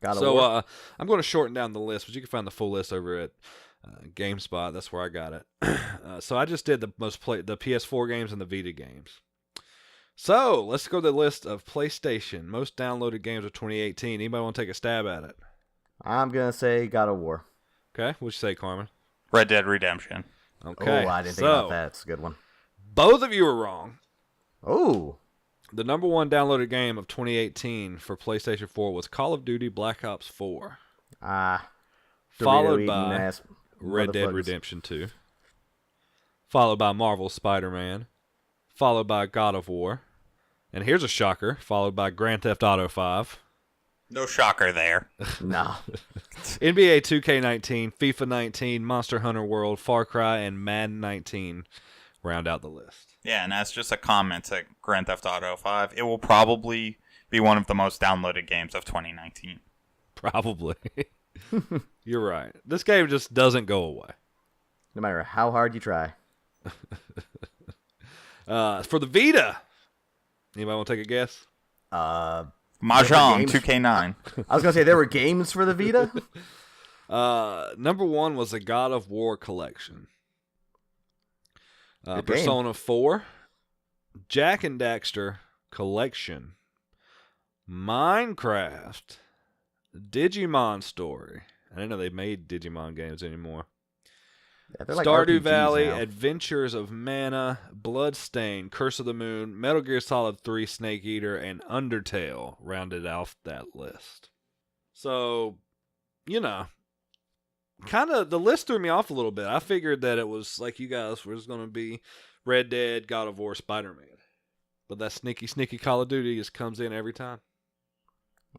God of War.
I'm going to shorten down the list, but you can find the full list over at GameSpot. That's where I got it. So I just did the the PS4 games and the Vita games. So let's go to the list of PlayStation most downloaded games of 2018. Anybody want to take a stab at it?
I'm going to say God of War.
Okay, what'd you say, Carmen?
Red Dead Redemption.
Okay.
Oh, I didn't think about that. It's a good one.
Both of you are wrong.
Oh.
The number one downloaded game of 2018 for PlayStation 4 was Call of Duty Black Ops 4. Followed by Red Dead Redemption 2. Followed by Marvel Spider-Man. Followed by God of War. And here's a shocker. Followed by Grand Theft Auto 5.
No shocker there.
No.
NBA 2K19, FIFA 19, Monster Hunter World, Far Cry, and Madden 19 round out the list.
Yeah, and that's just a comment to Grand Theft Auto 5. It will probably be one of the most downloaded games of 2019.
Probably. You're right. This game just doesn't go away.
No matter how hard you try.
For the Vita, anybody want to take a guess?
Mahjong 2K9.
I was going to say there were games for the Vita.
Number one was the God of War collection.
Good
Persona 4, Jack and Daxter collection, Minecraft, Digimon Story. I didn't know they made Digimon games anymore.
Yeah, they're like
Stardew
RPGs
Valley,
now.
Adventures of Mana, Bloodstained, Curse of the Moon, Metal Gear Solid 3, Snake Eater, and Undertale rounded off that list. So, you know, kind of the list threw me off a little bit. I figured that it was like you guys was going to be Red Dead, God of War, Spider-Man. But that sneaky Call of Duty just comes in every time.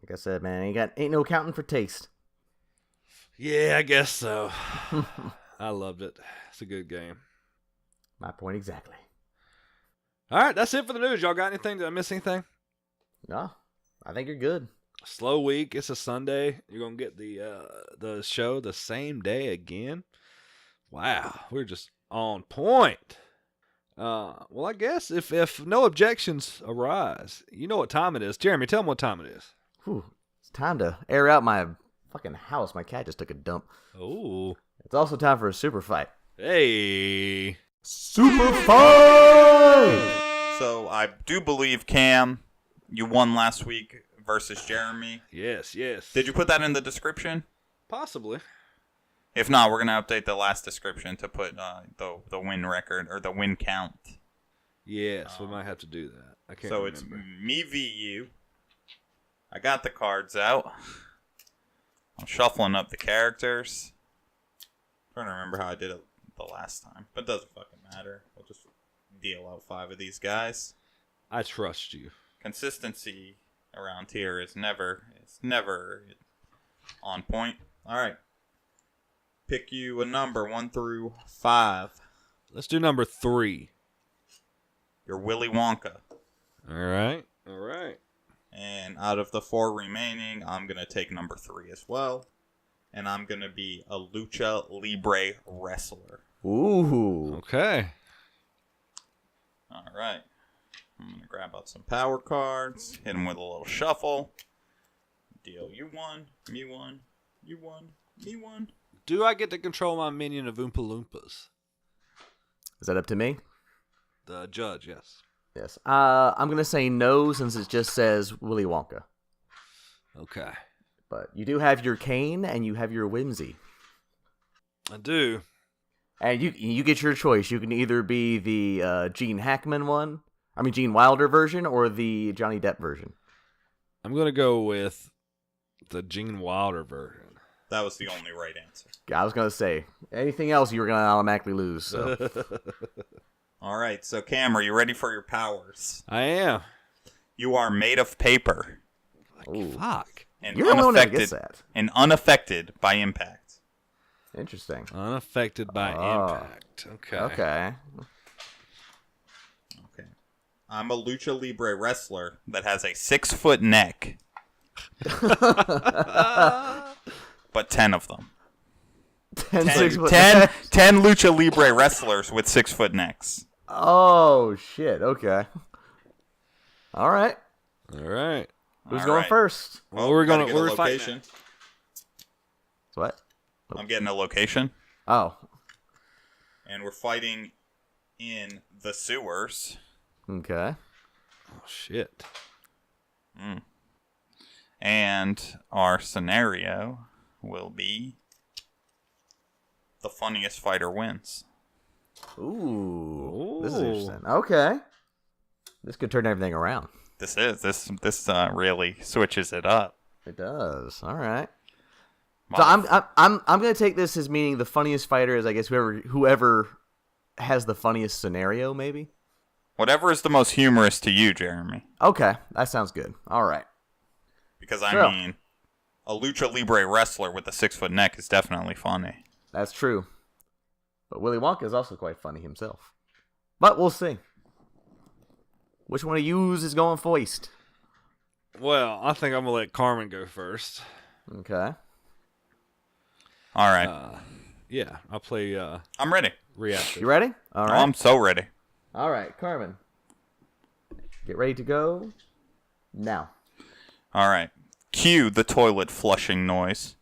Like I said, man, ain't no accounting for taste.
Yeah, I guess so. I loved it. It's a good game.
My point exactly.
All right, that's it for the news. Y'all got anything? Did I miss anything?
No, I think you're good.
Slow week. It's a Sunday. You're gonna get the show the same day again. Wow, we're just on point. Well, I guess if no objections arise, you know what time it is. Jeremy, tell them what time it is.
Whew, it's time to air out my fucking house. My cat just took a dump.
Oh,
It's also time for a super fight.
hey,
Super fight!
So I do believe, Cam, you won last week versus Jeremy.
yes.
Did you put that in the description?
Possibly?
If not, we're going to update the last description to put the win record or the win count.
Yes, we might have to do that. I can't.
So
remember.
it's me v you. I got the cards out. I'm shuffling up the characters. Trying to remember how I did it the last time, but it doesn't fucking matter. We'll just deal out 5 of these guys.
I trust you.
Consistency around here is never on point. All right. Pick you a number 1 through 5.
Let's do number 3.
You're Willy Wonka.
All right.
And out of the 4 remaining, I'm going to take number 3 as well. And I'm going to be a Lucha Libre wrestler.
Ooh.
Okay.
All right. I'm going to grab out some power cards, hit them with a little shuffle. Deal you 1, me 1, you 1, me 1.
Do I get to control my minion of Oompa Loompas?
Is that up to me?
The judge, yes.
Yes. I'm going to say no since it just says Willy Wonka.
Okay.
But you do have your cane and you have your whimsy.
I do.
And you get your choice. You can either be the Gene Wilder version or the Johnny Depp version.
I'm going to go with the Gene Wilder version.
That was the only right answer.
I was going to say, anything else you were going to automatically lose. So.
All right, so Cam, are you ready for your powers?
I am.
You are made of paper.
Ooh.
Fuck.
And
You're the one that gets that.
And unaffected by impact.
Interesting.
Unaffected by impact. Okay.
Okay.
I'm a Lucha Libre wrestler that has a 6-foot neck. But 10 of them. 10 Lucha Libre wrestlers with 6-foot necks.
Oh, shit. Okay. All right.
All right.
Who's
All
going
right.
first?
Well, we're
gotta get a
fighting
location.
it.
What?
I'm getting a location,
Oh,
and we're fighting in the sewers.
okay.
Oh, shit.
And our scenario will be the funniest fighter wins.
Ooh. This is interesting. Okay. This could turn everything around.
This really switches it up.
It does. All right. So I'm gonna take this as meaning the funniest fighter is, I guess, whoever has the funniest scenario, maybe.
Whatever is the most humorous to you, Jeremy.
Okay, that sounds good. All right.
Because I mean, a lucha libre wrestler with a 6-foot neck is definitely funny.
That's true. But Willy Wonka is also quite funny himself. But we'll see. Which one of yous is going first?
Well, I think I'm going to let Carmen go first.
Okay.
All right.
Yeah, I'll play
I'm ready.
reactive.
You ready? All right.
Oh, I'm so ready.
All right, Carmen. Get ready to go now.
All right. Cue the toilet flushing noise.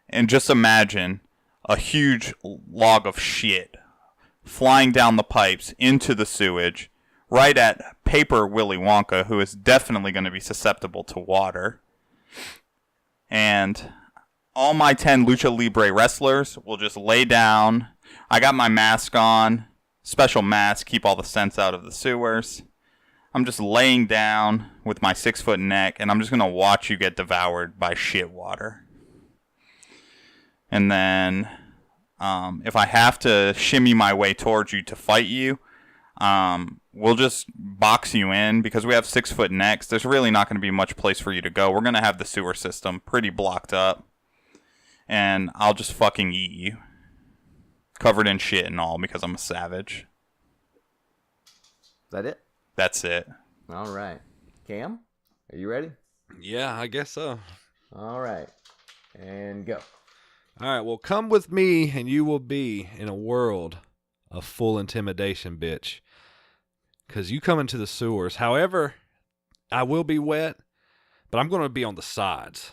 And just imagine a huge log of shit flying down the pipes into the sewage right at Paper Willy Wonka, who is definitely going to be susceptible to water. And all my 10 Lucha Libre wrestlers will just lay down. I got my mask on, special mask, keep all the scents out of the sewers. I'm just laying down with my 6-foot neck, and I'm just going to watch you get devoured by shit water. And then, if I have to shimmy my way towards you to fight you, we'll just box you in because we have 6-foot necks. There's really not going to be much place for you to go. We're going to have the sewer system pretty blocked up, and I'll just fucking eat you. Covered in shit and all because I'm a savage.
Is that it?
That's it.
All right. Cam, are you ready?
Yeah, I guess so.
All right. And go.
All right, well, come with me and you will be in a world of full intimidation, bitch. Because you come into the sewers. However, I will be wet, but I'm going to be on the sides.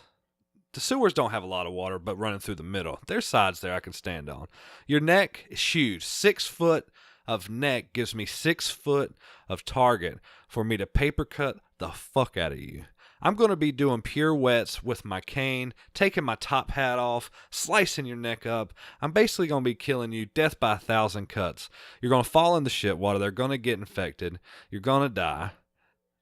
The sewers don't have a lot of water, but running through the middle. There's sides there I can stand on. Your neck is huge. 6 foot of neck gives me 6 foot of target for me to paper cut the fuck out of you. I'm going to be doing pirouettes with my cane, taking my top hat off, slicing your neck up. I'm basically going to be killing you death by 1,000 cuts. You're going to fall in the shit water. They're going to get infected. You're going to die.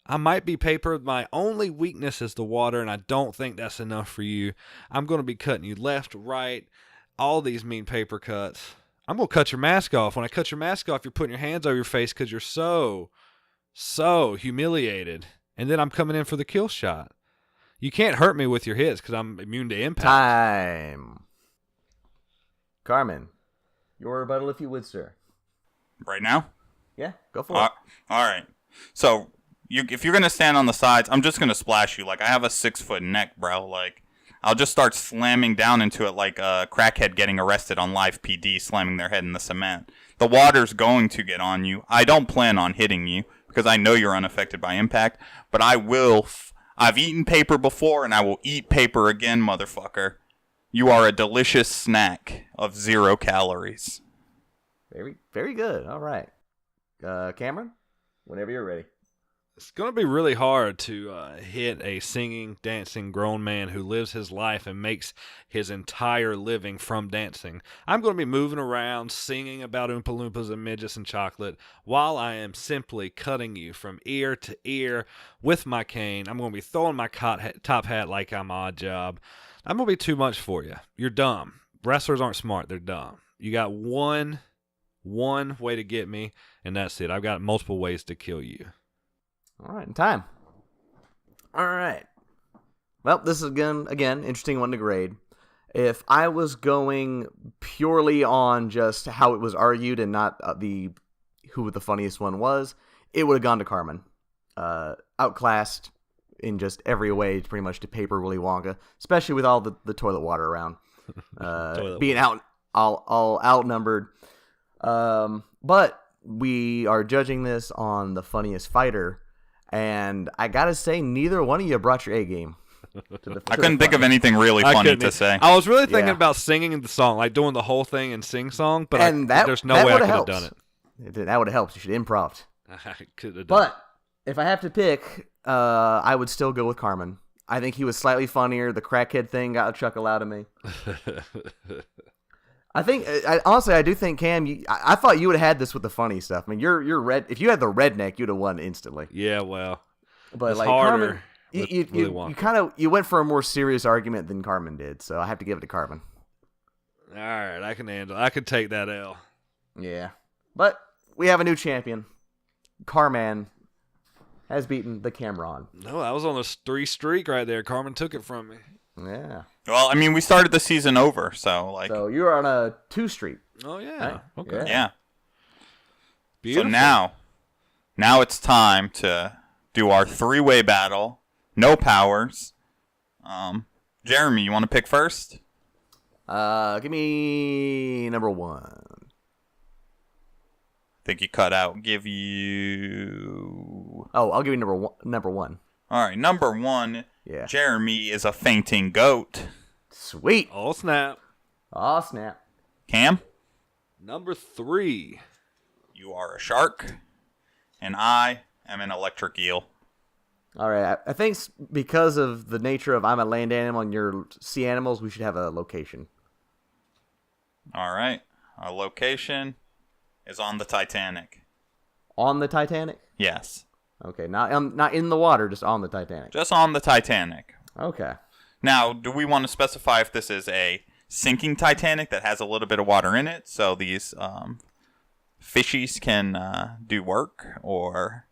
I might be paper. My only weakness is the water, and I don't think that's enough for you. I'm going to be cutting you left, right, all these mean paper cuts. I'm going to cut your mask off. When I cut your mask off, you're putting your hands over your face because you're so humiliated. And then I'm coming in for the kill shot. You can't hurt me with your hits because I'm immune to impact.
Time. Carmen, your rebuttal if you would, sir.
Right now?
Yeah, go for it.
All right. So, if you're going to stand on the sides, I'm just going to splash you. Like, I have a 6-foot neck, bro. Like, I'll just start slamming down into it like a crackhead getting arrested on live PD, slamming their head in the cement. The water's going to get on you. I don't plan on hitting you because I know you're unaffected by impact, but I will. I've eaten paper before, and I will eat paper again, motherfucker. You are a delicious snack of 0 calories.
Very, very good. All right. Cameron, whenever you're ready.
It's going to be really hard to hit a singing, dancing grown man who lives his life and makes his entire living from dancing. I'm going to be moving around, singing about Oompa Loompas and midgets and chocolate, while I am simply cutting you from ear to ear with my cane. I'm going to be throwing my top hat like I'm Odd Job. I'm going to be too much for you. You're dumb. Wrestlers aren't smart. They're dumb. You got one way to get me, and that's it. I've got multiple ways to kill you.
All right, in time. All right. Well, this is again interesting one to grade. If I was going purely on just how it was argued and not who the funniest one was, it would have gone to Carmen. Outclassed in just every way, pretty much to Paper Willy Wonka, especially with all the toilet water around, being all outnumbered. But we are judging this on the funniest fighter. And I gotta say, neither one of you brought your A game.
I couldn't think of anything really funny to say.
I was really thinking about singing the song, like doing the whole thing and sing song, but there's no way I could have done it.
That would have helped. You should improv.
I could have done
But if I have to pick, I would still go with Carmen. I think he was slightly funnier. The crackhead thing got a chuckle out of me. I think, honestly, I do think, Cam, I thought you would have had this with the funny stuff. I mean, you're red. If you had the redneck, you'd have won instantly.
Yeah, well,
but
it's
like
harder.
Carmen, you went for a more serious argument than Carmen did, so I have to give it to Carmen.
All right, I can handle. I could take that L.
Yeah, but we have a new champion. Carman has beaten the Cameron.
No, I was on a 3 streak right there. Carmen took it from me.
Yeah.
Well, I mean, we started the season over, so like.
So you're on a 2 streak.
Oh yeah.
Right?
Okay.
Yeah.
Beautiful.
So now it's time to do our 3-way battle. No powers. Jeremy, you want to pick first?
Give me number 1.
I think you cut out. Give you.
Oh, I'll give you number 1.
All right, number 1.
Yeah.
Jeremy is a fainting goat.
Sweet.
Oh snap.
Oh snap.
Cam,
Number 3.
you are a shark, and I am an electric eel.
All right. I think because of the nature of I'm a land animal and you're sea animals, we should have a location.
All right, our location is on the Titanic.
On the Titanic?
Yes,
Okay. Not in the water, just on the Titanic.
just on the Titanic.
Okay.
Now, do we want to specify if this is a sinking Titanic that has a little bit of water in it, so these fishies can do work, or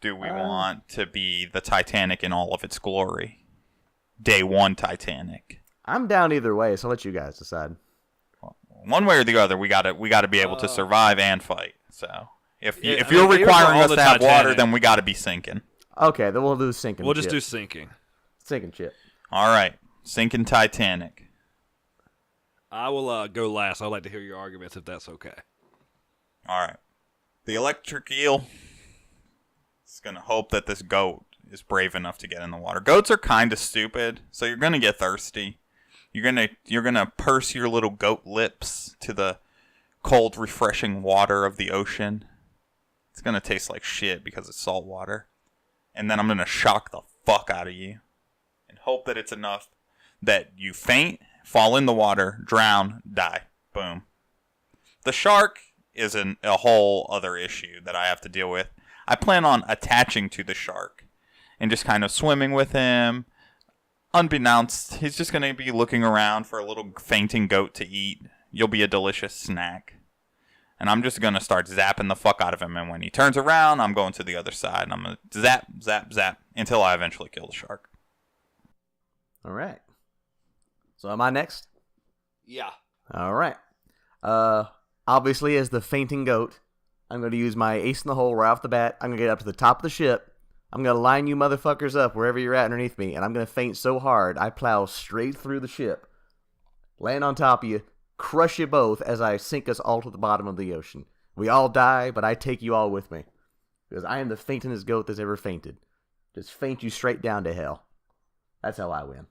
do we want to be the Titanic in all of its glory? Day 1 Titanic.
I'm down either way, so I'll let you guys decide.
One way or the other, we gotta be able to survive and fight. So if
Yeah,
if you're
I mean,
requiring
on
us
the
to have water,
Titanic.
then we gotta be sinking.
Okay, then we'll do sinking.
We'll just
ship.
do sinking.
Sinking ship.
All right, sinking Titanic.
I will go last. I'd like to hear your arguments if that's okay.
All right, the electric eel is gonna hope that this goat is brave enough to get in the water. Goats are kind of stupid, so you're gonna get thirsty. You're gonna purse your little goat lips to the cold, refreshing water of the ocean. It's gonna taste like shit because it's salt water. And then I'm gonna shock the fuck out of you and hope that it's enough that you faint, fall in the water, drown, die. Boom. The shark is a whole other issue that I have to deal with. I plan on attaching to the shark and just kind of swimming with him. Unbeknownst, he's just going to be looking around for a little fainting goat to eat. You'll be a delicious snack. And I'm just going to start zapping the fuck out of him. And when he turns around, I'm going to the other side. And I'm going to zap, zap, zap until I eventually kill the shark.
All right. So am I next?
Yeah.
All right. Obviously, as the fainting goat, I'm going to use my ace in the hole right off the bat. I'm going to get up to the top of the ship. I'm going to line you motherfuckers up wherever you're at underneath me, and I'm going to faint so hard I plow straight through the ship, land on top of you, crush you both as I sink us all to the bottom of the ocean. We all die, but I take you all with me, because I am the faintingest goat that's ever fainted. Just faint you straight down to hell. That's how I win.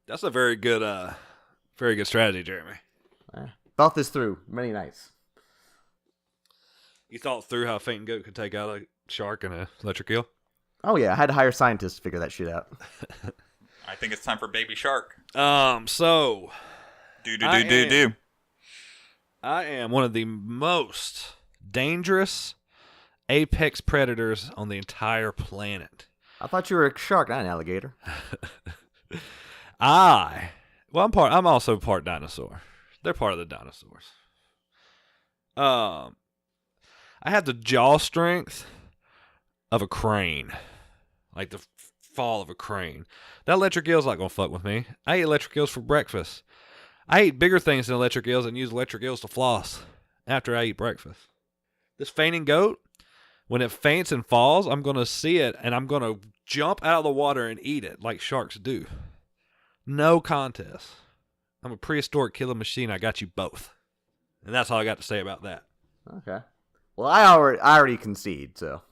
That's a very good strategy, Jeremy.
Thought this through many nights.
You thought through how a fainting goat could take out a shark and an electric eel?
Oh yeah, I had to hire scientists to figure that shit out.
I think it's time for Baby Shark.
So
Do.
I am one of the most dangerous apex predators on the entire planet.
I thought you were a shark, not an alligator.
I'm also part dinosaur. They're part of the dinosaurs. I have the jaw strength of a crane. Like the fall of a crane. That electric eel's not going to fuck with me. I eat electric eels for breakfast. I eat bigger things than electric eels and use electric eels to floss after I eat breakfast. This fainting goat, when it faints and falls, I'm going to see it and I'm going to jump out of the water and eat it like sharks do. No contest. I'm a prehistoric killing machine. I got you both. And that's all I got to say about that.
Okay. Well, I already concede, so.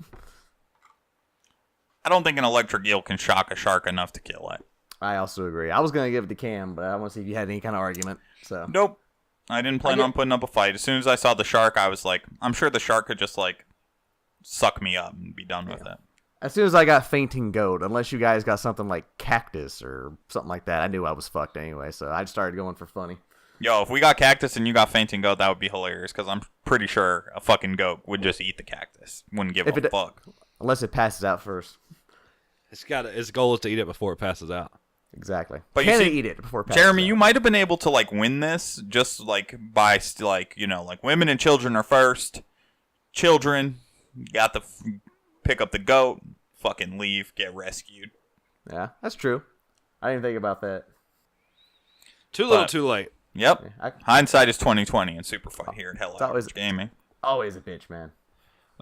I don't think an electric eel can shock a shark enough to kill it.
I also agree. I was going to give it to Cam, but I want to see if you had any kind of argument. So
Nope. I didn't plan on putting up a fight. As soon as I saw the shark, I was like, I'm sure the shark could just, like, suck me up and be done with it.
As soon as I got fainting goat, unless you guys got something like cactus or something like that, I knew I was fucked anyway, so I started going for funny.
Yo, if we got cactus and you got fainting goat, that would be hilarious, because I'm pretty sure a fucking goat would just eat the cactus. Wouldn't give a fuck.
Unless it passes out first.
Its goal is to eat it before it passes out.
Exactly.
But
Can
you
it
see,
eat it before it passes
Jeremy,
out?
you might have been able to, like, win this just, like, by, like, you know, like, women and children are first. Children, you got to pick up the goat, fucking leave, get rescued.
Yeah, that's true. I didn't think about that.
Too little, too late.
Yep.
Yeah,
Hindsight is 20/20 in Super Fight here at Hell
always
Gaming.
Always a bitch, man.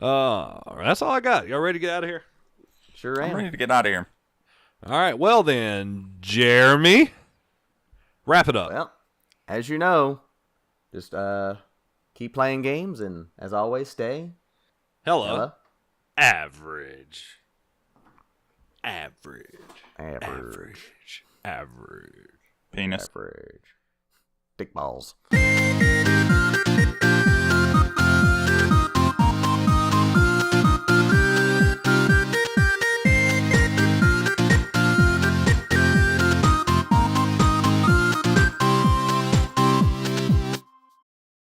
That's all I got. Y'all ready to get out of here?
Sure am.
I'm ready to get out of here.
All right. Well then, Jeremy, wrap it up.
Well, as you know, just keep playing games, and as always, stay
Hello. Average.
Penis.
Average. Dick balls.